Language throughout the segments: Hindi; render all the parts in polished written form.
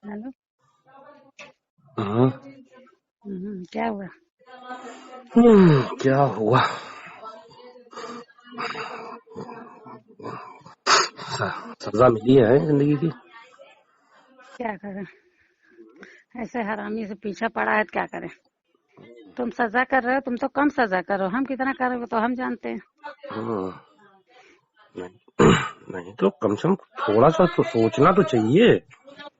हेलो। हाँ। क्या हुआ? क्या हुआ? सजा मिली है जिंदगी की। क्या करें, ऐसे हरामी से पीछा पड़ा है, क्या करें। तुम सजा कर रहे हो, तुम तो कम सजा करो, हम कितना कर रहे हो तो हम जानते हैं। नहीं तो कम से कम थोड़ा सा तो सोचना तो चाहिए।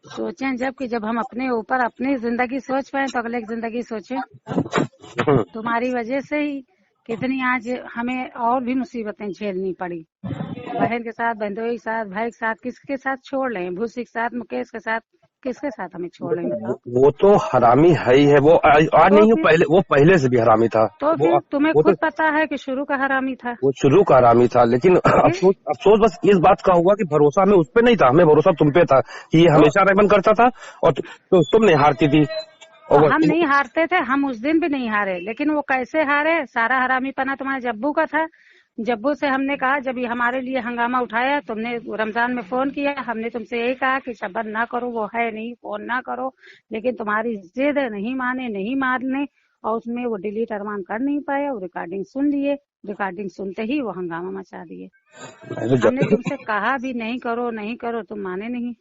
सोचें जब हम अपने ऊपर अपनी जिंदगी सोच पाए तो अगले की जिंदगी सोचें। तुम्हारी वजह से ही कितनी आज हमें और भी मुसीबतें झेलनी पड़ी। बहन के साथ, बंधुओं के साथ, भाई के साथ, किसके साथ छोड़ लें, भूसी के साथ, मुकेश के साथ, किसके साथ हमें छोड़ लें बताओ। वो तो हरामी है ही है। वो आज तो नहीं, वो पहले से भी हरामी था। तो फिर तुम्हें वो खुद तो पता है कि शुरू का हरामी था। वो शुरू का हरामी था, लेकिन अफसोस बस इस बात का हुआ कि भरोसा हमें उस पे नहीं था, हमें भरोसा तुम पे था कि ये हमेशा रेमन करता था और तुम नहीं हारती थी। तो हम नहीं हारते थे, हम उस दिन भी नहीं हारे, लेकिन वो कैसे हारे? सारा हरामीपना तुम्हारे जब्बू का था। जब्बू से हमने कहा, जब ये हमारे लिए हंगामा उठाया, तुमने रमजान में फोन किया, हमने तुमसे यही कहा कि शब्बन ना करो, वो है नहीं, फोन ना करो, लेकिन तुम्हारी जिद नहीं मानने और उसमें वो डिलीट अरमान कर नहीं पाया। वो रिकॉर्डिंग सुन लिए, रिकॉर्डिंग सुनते ही वो हंगामा मचा दिए। हमने तुमसे कहा भी नहीं करो, तुम माने नहीं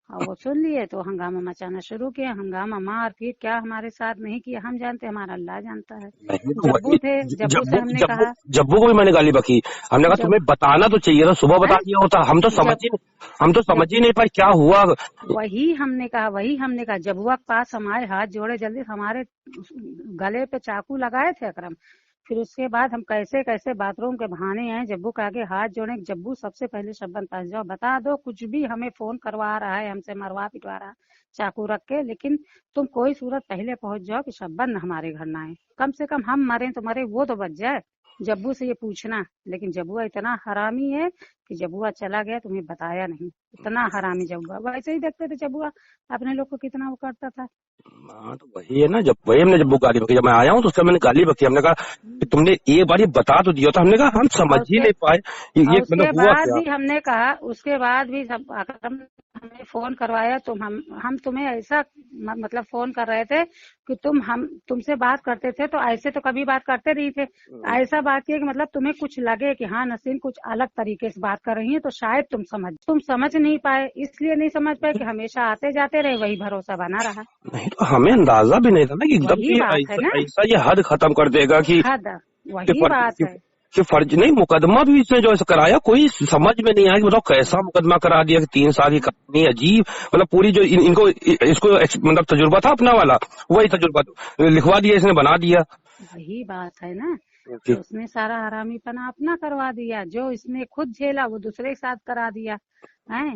और वो सुन लिए तो हंगामा मचाना शुरू किया। हंगामा, मार पीट, क्या हमारे साथ नहीं किया हम जानते, हमारा अल्लाह जानता है। जब्बू थे, जब्बू से हमने कहा, जब्बू को भी मैंने गाली बकी। हमने कहा तुम्हें बताना तो चाहिए था, सुबह बता दिया होता। हम तो समझ ही नहीं पाए क्या हुआ। वही हमने कहा जब्बुआ के पास हमारे हाथ जोड़े, जल्दी हमारे गले पे चाकू लगाए थे अकरम। फिर उसके बाद हम कैसे बाथरूम के बहाने आए, जब्बू के आगे हाथ जोड़े। जब्बू सबसे पहले शब्बन पास जाओ, बता दो कुछ भी, हमें फोन करवा रहा है, हमसे मरवा पिटवा रहा है चाकू रख के, लेकिन तुम कोई सूरत पहले पहुंच जाओ कि शब्बन हमारे घर ना आए, कम से कम हम मरे तो मरे, वो तो बच जाए। जब्बू से ये पूछना, लेकिन जब्बुआ इतना हरामी है कि जब्बुआ चला गया, तुम्हें बताया नहीं। इतना हरामी जब्बुआ। वैसे ही देखते थे जब्बुआ अपने लोग को कितना वो करता था। हाँ तो वही है ना, हमने जब वो गाली बकी, जब मैं आया हूँ तो उसका मैंने गाली बकी। हमने कहा कि तुमने एक बार ये बता तो दिया था। हमने कहा हम समझ ही नहीं पाए ये मतलब हुआ क्या। भी हमने कहा, उसके बाद भी सब हमें फोन करवाया, हम तुम्हें ऐसा मतलब फोन कर रहे थे कि तुमसे बात करते थे तो ऐसे तो कभी बात करते नहीं थे। ऐसा बात किया कि मतलब तुम्हें कुछ लगे कि हाँ नसीन कुछ अलग तरीके से बात कर रही है, तो शायद तुम समझ नहीं पाए, इसलिए नहीं समझ पाए कि हमेशा आते जाते रहे, वही भरोसा बना रहा। नहीं तो हमें अंदाजा भी नहीं था ना कि एकदम ऐसा ये हद खत्म कर देगा कि वही बात है कि फर्ज नहीं। मुकदमा भी इसने जो कराया, कोई समझ में नहीं आया कि बताओ कैसा मुकदमा करा दिया कि 3 साल की कहानी। अजीब, मतलब पूरी जो इनको इसको मतलब तजुर्बा था अपना वाला, वही तजुर्बा लिखवा दिया इसने, बना दिया। वही बात है ना, तो उसने सारा हरामीपना अपना करवा दिया, जो इसने खुद झेला वो दूसरे के साथ करा दिया है।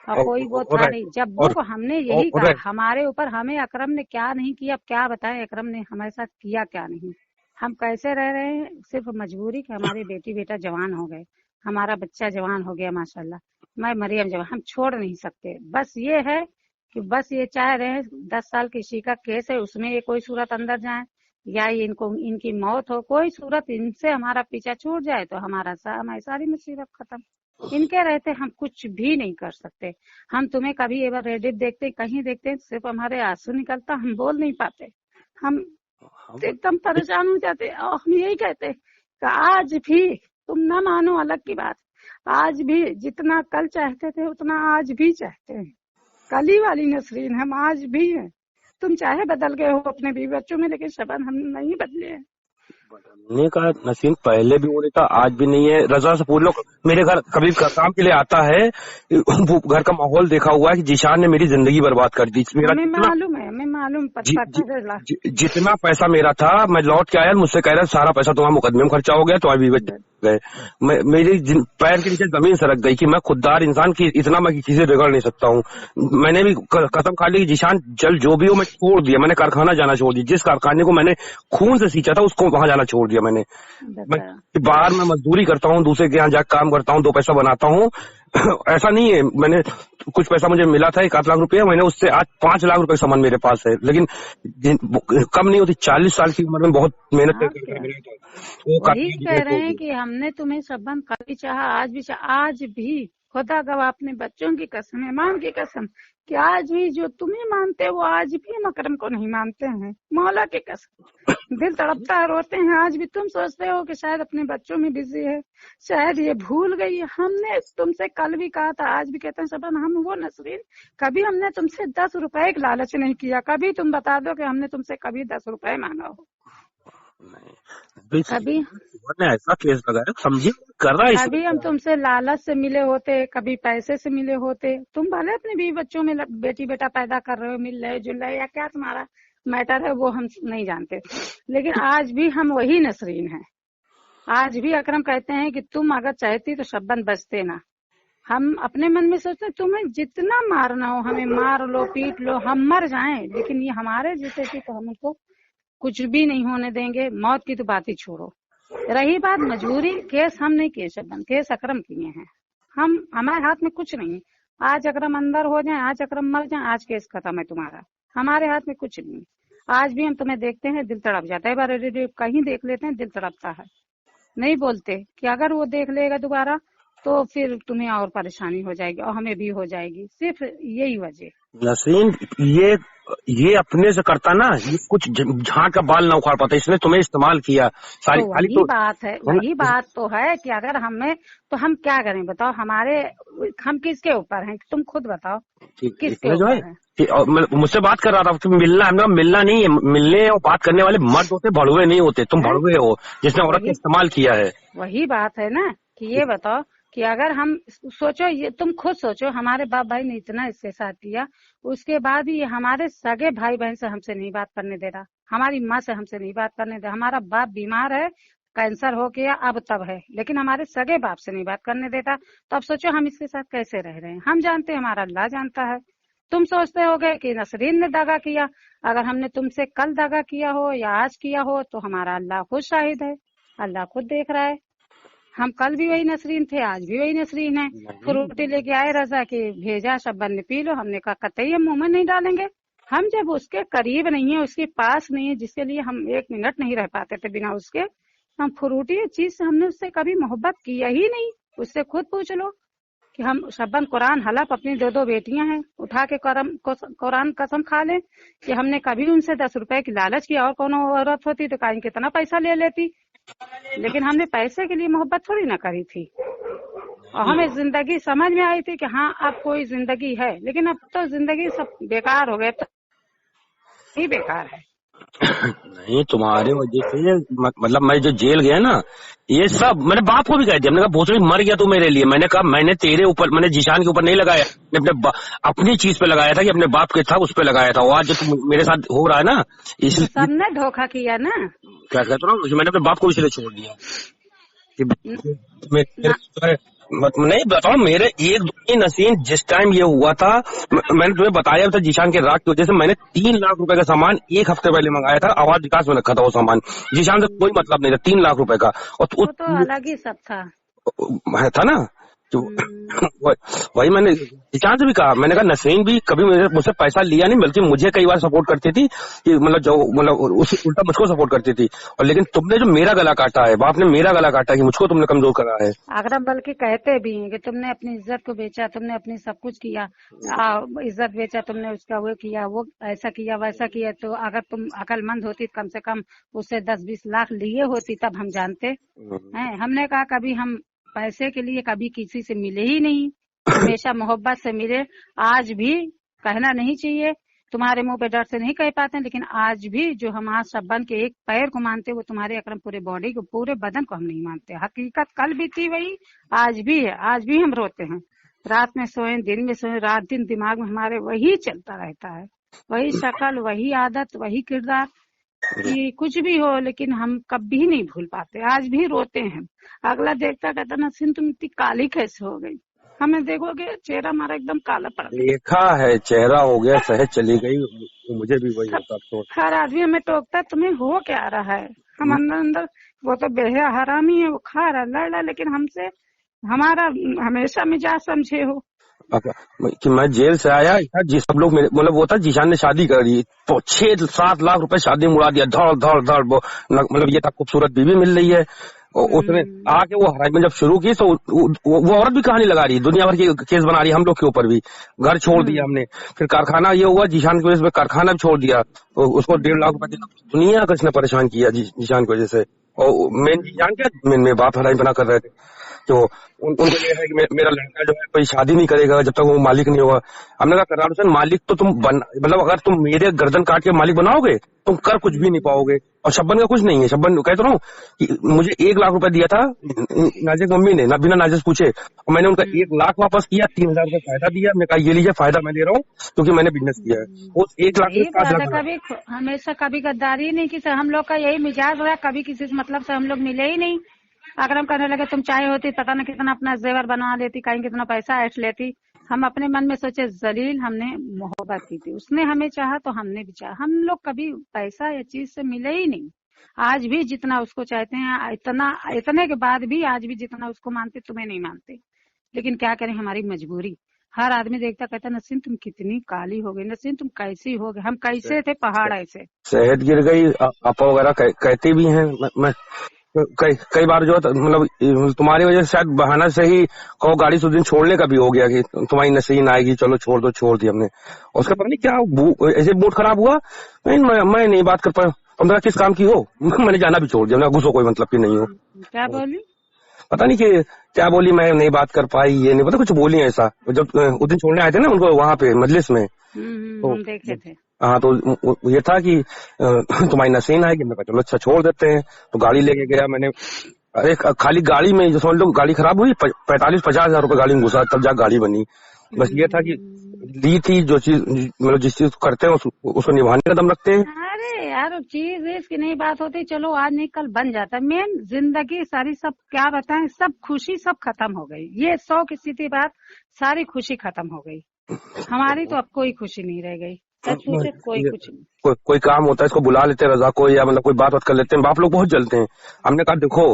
और कोई वो था नहीं। जब्बू को हमने यही कहा, हमारे ऊपर हमें अकरम ने क्या नहीं किया, अब क्या बताएं अकरम ने हमारे साथ किया क्या नहीं। हम कैसे रह रहे हैं, सिर्फ मजबूरी कि हमारे बेटी बेटा जवान हो गए, हमारा बच्चा जवान हो गया माशाल्लाह, मैं मरियम जवान, हम छोड़ नहीं सकते। बस ये है कि बस ये चाह रहे हैं 10 साल की इसी का केस है, उसमें ये कोई सूरत अंदर जाए या इनकी मौत हो, कोई सूरत इनसे हमारा पीछा छूट जाए तो हमारी सारी मुसीबत खत्म। इनके रहते हम कुछ भी नहीं कर सकते। हम तुम्हें कभी एक बार रेडिट देखते, कहीं देखते, सिर्फ हमारे आंसू निकलता, हम बोल नहीं पाते, हम एकदम परेशान हो जाते। और हम यही कहते कि आज भी तुम न मानो, अलग की बात, आज भी जितना कल चाहते थे उतना आज भी चाहते हैं। कली वाली नसरीन हम आज भी हैं। तुम चाहे बदल गए हो अपने बीवी बच्चों में, लेकिन शबन हम नहीं बदले हैं। बदलने का नसीन पहले भी होने था, आज भी नहीं है। रजा से पूछ लो, मेरे घर कभी काम के लिए आता है, वो घर का माहौल देखा हुआ है कि जीशान ने मेरी जिंदगी बर्बाद कर दी। हमें मालूम जितना पैसा मेरा था, मैं लौट के आया, मुझसे कह रहा सारा पैसा तुम्हारा मुकदमे में खर्चा हो गया, तो अभी गए। मेरी पैर के नीचे जमीन सरक गई कि मैं खुददार इंसान की इतना मैं किसी से बिगड़ नहीं सकता हूँ। मैंने भी कसम खा ली कि जीशान जल जो भी हो मैं छोड़ दिया, मैंने कारखाना जाना छोड़ दिया। जिस कारखाने को मैंने खून से सींचा था उसको वहां जाना छोड़ दिया मैंने। मैं बता। बाहर में मजदूरी करता हूँ, दूसरे के यहाँ जाकर काम करता हूँ, 2 पैसा बनाता हूँ। ऐसा नहीं है, मैंने कुछ पैसा मुझे मिला था 1 लाख रुपया, मैंने उससे आज 5 लाख रुपए सामान मेरे पास है, लेकिन कम नहीं होती। 40 साल की उम्र में बहुत मेहनत करके मिला था वो। वही कह रहे हैं कि हमने तुम्हें सबन कभी चाहा, आज भी चाहा, आज भी खुदा गवाह अपने बच्चों की कसम, ईमान की कसम, कि आज भी जो तुम्हें मानते हैं वो आज भी हम अकरम को नहीं मानते हैं। मौला की कसम, दिल तड़पता है, रोते हैं। आज भी तुम सोचते हो कि शायद अपने बच्चों में बिजी है, शायद ये भूल गई है। हमने तुमसे कल भी कहा था, आज भी कहते हैं सबन, हम वो नसरीन, कभी हमने तुमसे 10 रुपए का लालच नहीं किया। कभी तुम बता दो कि हमने तुमसे कभी 10 रुपए मांगा हो? कभी ऐसा केस लगाया, समझिए कर रहा है। कभी हम तुमसे लालच से मिले होते, कभी पैसे से मिले होते? तुम भले अपने बीवी बच्चों में बेटी बेटा पैदा कर रहे हो, मिल रहे जुल रहे, या क्या तुम्हारा मैटर है वो हम नहीं जानते, लेकिन आज भी हम वही नसरीन हैं। आज भी अकरम कहते हैं कि तुम अगर चाहती तो शब्बन बचते ना। हम अपने मन में सोचते तुम्हें जितना मारना हो हमें मार लो, पीट लो, हम मर जाएं, लेकिन ये हमारे जैसे की तो हम उनको कुछ भी नहीं होने देंगे। मौत की तो बात ही छोड़ो। रही बात मजबूरी, केस हम नहीं किए शब्बन, केस अकरम किए हैं। हमारे हाथ में कुछ नहीं। आज अकरम अंदर हो जाए, आज अकरम मर जाए, आज केस खत्म है तुम्हारा। हमारे हाथ में कुछ नहीं। आज भी हम तुम्हें देखते हैं, दिल तड़प जाता है। एक बार कहीं देख लेते हैं, दिल तड़पता है। नहीं बोलते कि अगर वो देख लेगा दोबारा तो फिर तुम्हें और परेशानी हो जाएगी और हमें भी हो जाएगी। सिर्फ यही वजह। नसीन, ये अपने से करता ना, ये कुछ झाड़ का बाल ना उखाड़ पाता, इसने तुम्हें इस्तेमाल किया सारी। तो वही बात है, वही बात तो है कि अगर हमें, तो हम क्या करें बताओ? हम किसके ऊपर हैं? तुम खुद बताओ किसके ऊपर है? मुझसे बात कर रहा था कि मिलना नहीं है, मिलने और बात करने वाले मर्द होते, भड़ुए नहीं होते। तुम भड़ुए हो जिसने औरत का इस्तेमाल किया है। वही बात है ना कि ये बताओ कि अगर हम सोचो, ये तुम खुद सोचो, हमारे बाप भाई ने इतना इसके साथ किया, उसके बाद भी ये हमारे सगे भाई बहन से हमसे नहीं बात करने दे रहा, हमारी माँ से हमसे नहीं बात करने दे। हमारा बाप बीमार है, कैंसर हो गया, अब तब है, लेकिन हमारे सगे बाप से नहीं बात करने देता। तो अब सोचो हम इसके साथ कैसे रह रहे हैं? हम जानते हैं, हमारा अल्लाह जानता है। तुम सोचते होगे कि नसरीन ने दगा किया। अगर हमने तुमसे कल दगा किया हो या आज किया हो तो हमारा अल्लाह खुद शाहिद है, अल्लाह खुद देख रहा है। हम कल भी वही नसरीन थे, आज भी वही नसरीन है। फ्रूटी लेके आए, रजा के भेजा, शब्बन ने पी लो। हमने कहा कतई हम मुंह में नहीं डालेंगे। हम जब उसके करीब नहीं है, उसके पास नहीं है, जिसके लिए हम 1 मिनट नहीं रह पाते थे बिना उसके, हम फ्रूटी चीज से हमने उससे कभी मोहब्बत किया ही नहीं। उससे खुद पूछ लो कि हम शब्बन कुरान हलफ, अपनी 2 बेटियां हैं, उठा के कुरान कसम खा ले कि हमने कभी उनसे 10 रुपए की लालच की। और कोनो औरत होती तो कहीं कितना पैसा ले लेती, लेकिन हमने पैसे के लिए मोहब्बत थोड़ी ना करी थी। और हमें जिंदगी समझ में आई थी कि हाँ अब कोई जिंदगी है, लेकिन अब तो जिंदगी सब बेकार हो गए, तो ही बेकार है। नहीं, तुम्हारे वजह से मतलब मैं जो जेल गया ना, ये सब मैंने बाप को भी कह दिया। मैंने कहा भोसड़ी मर गया तू मेरे लिए। मैंने कहा मैंने तेरे ऊपर, मैंने जीशान के ऊपर नहीं लगाया, अपनी चीज पे लगाया था कि अपने बाप के था उस पे लगाया था। आज जो तुम मेरे साथ हो रहा है ना, इसलिए सबने धोखा किया ना। क्या कहता हूँ, मैंने अपने बाप को इसलिए छोड़ दिया कि नहीं बताओ। मेरे एक दो नसीन जिस टाइम ये हुआ था, मैंने तुम्हें बताया था जीशान के राग की वजह से मैंने 3 लाख रुपए का सामान 1 हफ्ते पहले मंगाया था। आवाज विकास में रखा था वो सामान, जीशान से कोई मतलब नहीं था। 3 लाख रुपए का, और वो तो अलग ही सब था ना। तो वही मैंने जीशान से भी कहा, मैंने कहा नसरीन भी कभी मुझसे पैसा लिया नहीं, बल्कि मुझे कई बार सपोर्ट करती थी कि मतलब उसी उल्टा मुझको सपोर्ट करती थी। और लेकिन तुमने जो मेरा गला काटा है, बाप ने मेरा गला काटा कि मुझको तुमने कमजोर करा है। अकरम बल्कि कहते भी हैं कि तुमने अपनी इज्जत को बेचा, तुमने अपनी सब कुछ किया, इज्जत बेचा तुमने, उसका वो किया, वो ऐसा किया वैसा किया। तो अगर तुम अकलमंद होती कम से कम उससे 10-20 लाख लिए होती, तब हम जानते हैं। हमने कहा कभी हम पैसे के लिए कभी किसी से मिले ही नहीं, हमेशा मोहब्बत से मिले। आज भी कहना नहीं चाहिए, तुम्हारे मुंह पे डर से नहीं कह पाते, लेकिन आज भी जो हम आज शब्बन के एक पैर को मानते, वो तुम्हारे अकरम पूरे बॉडी को, पूरे बदन को हम नहीं मानते। हकीकत कल भी थी वही, आज भी है। आज भी हम रोते हैं, रात में सोए, दिन में सोए, रात दिन दिमाग में हमारे वही चलता रहता है, वही शक्ल, वही आदत, वही किरदार, कि कुछ भी हो, लेकिन हम कभी नहीं भूल पाते। आज भी रोते हैं। अगला देखता कहता नसीन तुम इतनी काली कैसे हो गई? हमें देखोगे चेहरा हमारा एकदम काला पड़ गया। देखा है, चेहरा हो गया, सहज चली गई, मुझे भी वही होता तो। हर आदमी हमें टोकता, तुम्हें हो क्या रहा है। हम अंदर अंदर, वो तो बेहया हरामी है, वो खा रहा लड़ रहा, लेकिन हमसे हमारा हमेशा मिजाज समझे हो। कि मैं जेल से आया था जी, सब लोग मतलब वो था, जीशान ने शादी करी तो 6-7 लाख रुपए शादी में उड़ा दिया, धड़ धड़ धड़। मतलब ये था खूबसूरत बीवी मिल रही है, और उसने आके वो हराइमन जब शुरू की तो वो औरत भी कहानी लगा रही है, दुनिया भर की केस बना रही है हम लोग के ऊपर भी। घर छोड़ दिया हमने, फिर कारखाना ये हुआ जीशान की वजह से, कारखाना भी छोड़ दिया, तो उसको 1.5 लाख रुपए देना, दुनिया का इसने परेशान किया जीशान की वजह से। और मेन जीशान क्या, मेन बाप हराई बना कर रहे थे, तो उनको ये है कि मेरा लड़का जो है कोई शादी नहीं करेगा जब तक वो मालिक नहीं होगा। हमने कहा करार हुसैन, मालिक तो तुम मतलब अगर तुम मेरे गर्दन काट के मालिक बनाओगे तुम कर कुछ भी नहीं पाओगे। और शब्बन का कुछ नहीं है, शब्बन कहता रहा हूँ कि मुझे 1 लाख रुपए दिया था नाजिक मम्मी ने, ना बिना नाजिक पूछे, और मैंने उनका 1 लाख वापस किया, 3,000 रुपए फायदा दिया। मैंने कहा ये लीजिए फायदा मैं दे रहा हूँ क्योंकि मैंने बिजनेस किया है। उस 1 लाख में 7,000 कभी हमेशा कभी गद्दारी नहीं की। हम लोग का यही मिजाज रहा, कभी किसी से मतलब से हम लोग मिले ही नहीं। अगर हम करने लगे, तुम चाहे होती पता न कितना अपना जेवर बना लेती, कहीं कितना पैसा ऐठ लेती। हम अपने मन में सोचे जलील, हमने मोहब्बत की थी, उसने हमें चाहा तो हमने भी चाहा। हम लोग कभी पैसा या चीज से मिले ही नहीं। आज भी जितना उसको चाहते हैं, इतने के बाद भी आज भी जितना उसको मानते तुम्हें नहीं मानते। लेकिन क्या करें, हमारी मजबूरी। हर आदमी देखता कहता नसीम तुम कितनी काली हो गई, नसीम तुम कैसी हो गई। हम कैसे थे, पहाड़ ऐसे। सेहत गिर गई, आपा वगैरह कहते भी हैं। मैं कई बार जो है मतलब तुम्हारी वजह से शायद बहाना से ही कहो गाड़ी उस दिन छोड़ने का भी हो गया कि तुम्हारी नसीन आएगी, चलो छोड़ दो, छोड़ दी हमने। उसका पता नहीं क्या ऐसे मूड खराब हुआ, मैं नहीं बात कर पाया। तुम किस काम की हो मैंने जाना भी छोड़ दिया, घुसो, कोई मतलब की नहीं हो। क्या बोली, पता नहीं कि क्या बोली, मैं नहीं बात कर पाई, ये नहीं पता, कुछ बोली ऐसा। जब उस दिन छोड़ने आए थे ना उनको वहां पे मजलिस में, तो हम देखे थे। हाँ, तो ये था कि तुम्हारी नसीन आएगी। मैं कहा चलो अच्छा छोड़ देते हैं। तो गाड़ी लेके गया मैंने, अरे खाली गाड़ी में जो समझ लो गाड़ी खराब हुई, 45-50 हजार रुपए गाड़ी में घुसा, तब जा गाड़ी बनी। बस ये था कि ली थी जो चीज, मतलब जिस चीज करते हैं उसको निभाने का दम रखते हैं। अरे यार चीज इसकी नहीं बात होती, चलो आज नहीं कल बन जाता। मेन जिंदगी सारी सब क्या बताएं, सब खुशी सब खत्म हो गई। ये 100 की सीधी बात, सारी खुशी खत्म हो गई हमारी। तो अब कोई खुशी नहीं रह गई, सच पूछे कोई कुछ नहीं। कोई काम होता है इसको बुला लेते हैं रजा को, या मतलब कोई बात कर लेते हैं, बाप लोग बहुत जलते हैं। हमने कहा देखो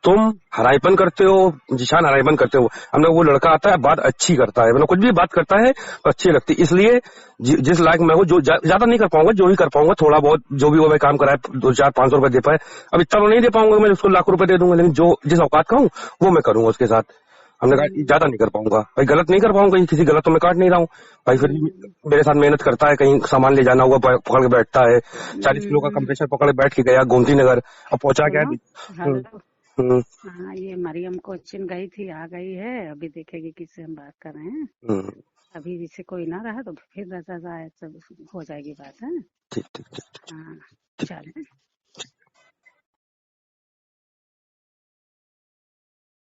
तुम हराईपन करते हो, जिशान हराईपन करते हो, हम लोग वो लड़का आता है बात अच्छी करता है, मतलब कुछ भी बात करता है तो अच्छी लगती है। इसलिए जिस लायक मैं हूँ, जो ज्यादा नहीं कर पाऊंगा, जो भी कर पाऊंगा थोड़ा बहुत, जो भी वो मैं काम कराए 2-4-500 रुपए दे पाए, अब इतना नहीं दे पाऊंगा, मैं उसको लाखों रुपए दे दूंगा, लेकिन जो जिस औकात का हूँ वो मैं करूंगा उसके साथ। हमने कहा ज्यादा नहीं कर पाऊंगा भाई, गलत नहीं कर पाऊंगा, किसी गलत तो मैं काट नहीं रहा हूँ भाई। फिर मेरे साथ मेहनत करता है, कहीं सामान ले जाना हुआ पकड़ के बैठता है, 40 किलो का कंप्रेसर पकड़ के बैठ के गया गोमती नगर, अब पहुंचा क्या। हाँ, ये मरियम कोचिन गई थी, आ गई है, अभी देखेगी किससे हम बात कर रहे हैं। अभी जिसे कोई ना रहा तो फिर रजा सब हो जाएगी बात है। ठीक ठीक ठीक। हाँ चल।